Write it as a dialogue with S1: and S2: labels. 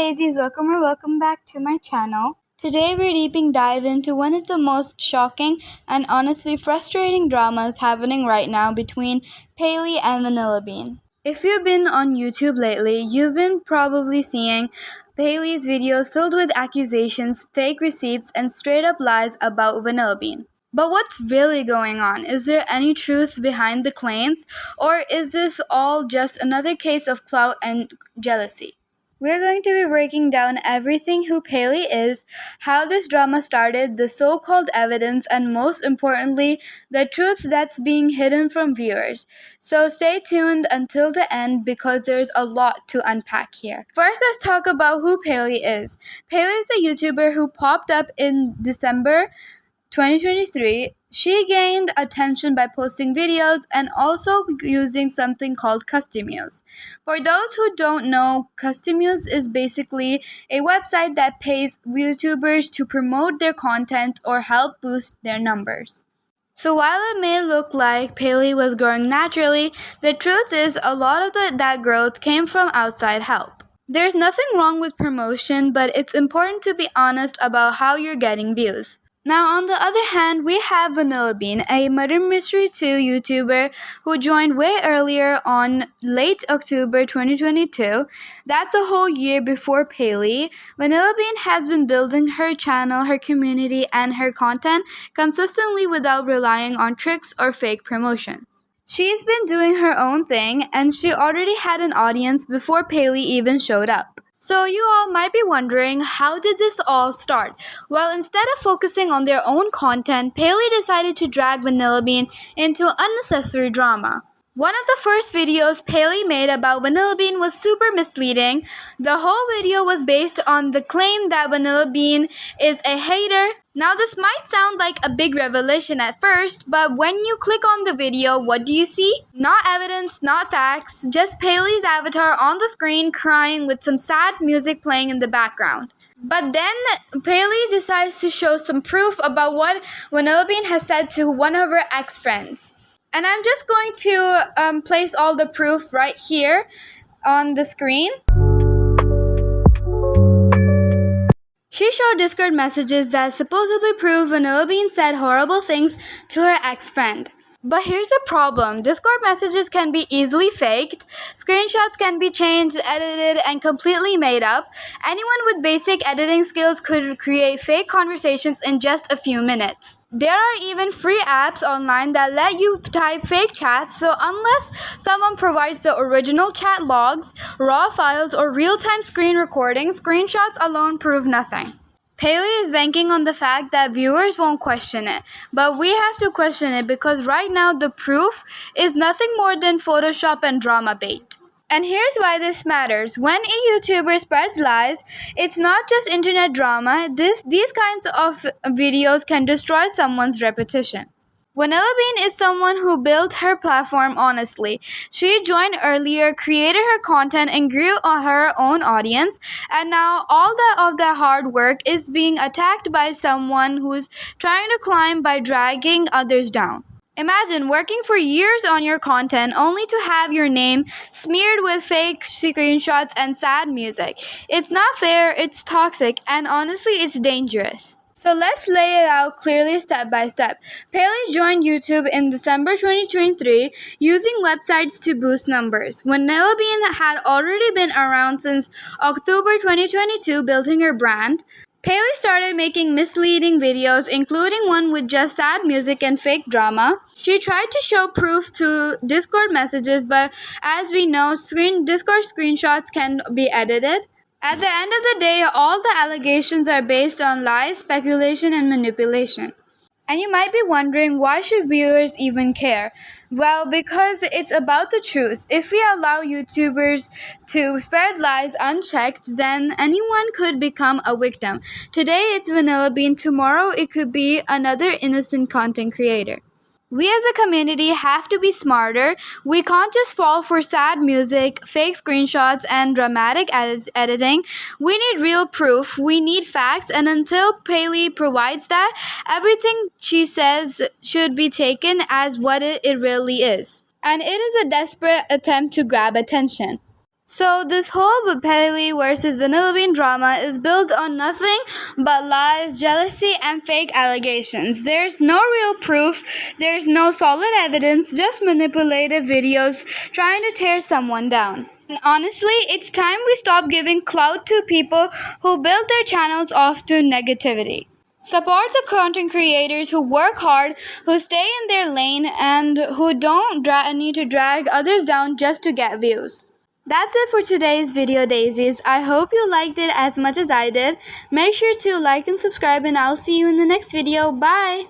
S1: daisies, welcome back to my channel. Today we're dive into one of the most shocking and honestly frustrating dramas happening right now between Payleey and Vanibean. If you've been on YouTube lately, you've been probably seeing Payleey's videos filled with accusations, fake receipts, and straight up lies about Vanibean. But what's really going on? Is there any truth behind the claims, or is this all just another case of clout and jealousy? We're going to be breaking down everything who Payleey is, how this drama started, the so-called evidence, and most importantly, the truth that's being hidden from viewers. So stay tuned until the end because there's a lot to unpack here. First, let's talk about who Payleey is. Payleey is a YouTuber who popped up in December 2023. She gained attention by posting videos and also using something called Customuse. For those who don't know, Customuse is basically a website that pays YouTubers to promote their content or help boost their numbers. So while it may look like Payleey was growing naturally, the truth is a lot of that growth came from outside help. There's nothing wrong with promotion, but it's important to be honest about how you're getting views. Now, on the other hand, we have Vanibean, a murder mystery 2 YouTuber who joined way earlier on late October 2022. That's a whole year before Payleey. Vanibean has been building her channel, her community, and her content consistently without relying on tricks or fake promotions. She's been doing her own thing, and she already had an audience before Payleey even showed up. So you all might be wondering, how did this all start? Well, instead of focusing on their own content, Payleey decided to drag Vanibean into unnecessary drama. One of the first videos Payleey made about Vanibean was super misleading. The whole video was based on the claim that Vanibean is a hater. Now this might sound like a big revelation at first, but when you click on the video, what do you see? Not evidence, not facts, just Payleey's avatar on the screen crying with some sad music playing in the background. But then Payleey decides to show some proof about what Vanibean has said to one of her ex-friends. And I'm just going to place all the proof right here on the screen. She showed Discord messages that supposedly prove Vanibean said horrible things to her ex-friend. But here's the problem. Discord messages can be easily faked. Screenshots can be changed, edited, and completely made up. Anyone with basic editing skills could create fake conversations in just a few minutes. There are even free apps online that let you type fake chats, so unless someone provides the original chat logs, raw files, or real-time screen recordings, screenshots alone prove nothing. Payleey is banking on the fact that viewers won't question it, but we have to question it because right now the proof is nothing more than Photoshop and drama bait. And here's why this matters. When a YouTuber spreads lies, it's not just internet drama. These kinds of videos can destroy someone's reputation. Vanibean is someone who built her platform honestly. She joined earlier, created her content, and grew her own audience. And now all of that hard work is being attacked by someone who's trying to climb by dragging others down. Imagine working for years on your content only to have your name smeared with fake screenshots and sad music. It's not fair, it's toxic, and honestly, it's dangerous. So let's lay it out clearly step by step. Payleey joined YouTube in December 2023 using websites to boost numbers. Vanibean had already been around since October 2022 building her brand. Payleey started making misleading videos, including one with just sad music and fake drama. She tried to show proof through Discord messages, but as we know, Discord screenshots can be edited. At the end of the day, all the allegations are based on lies, speculation, and manipulation. And you might be wondering, why should viewers even care? Well, because it's about the truth. If we allow YouTubers to spread lies unchecked, then anyone could become a victim. Today it's Vanibean, tomorrow it could be another innocent content creator. We as a community have to be smarter. We can't just fall for sad music, fake screenshots, and dramatic editing. We need real proof. We need facts. And until Payleey provides that, everything she says should be taken as what it really is. And it is a desperate attempt to grab attention. So this whole Payleey versus Vanibean drama is built on nothing but lies, jealousy, and fake allegations. There's no real proof, there's no solid evidence, just manipulative videos trying to tear someone down. And honestly, it's time we stop giving clout to people who build their channels off to negativity. Support the content creators who work hard, who stay in their lane, and who don't need to drag others down just to get views. That's it for today's video, daisies. I hope you liked it as much as I did. Make sure to like and subscribe, and I'll see you in the next video. Bye!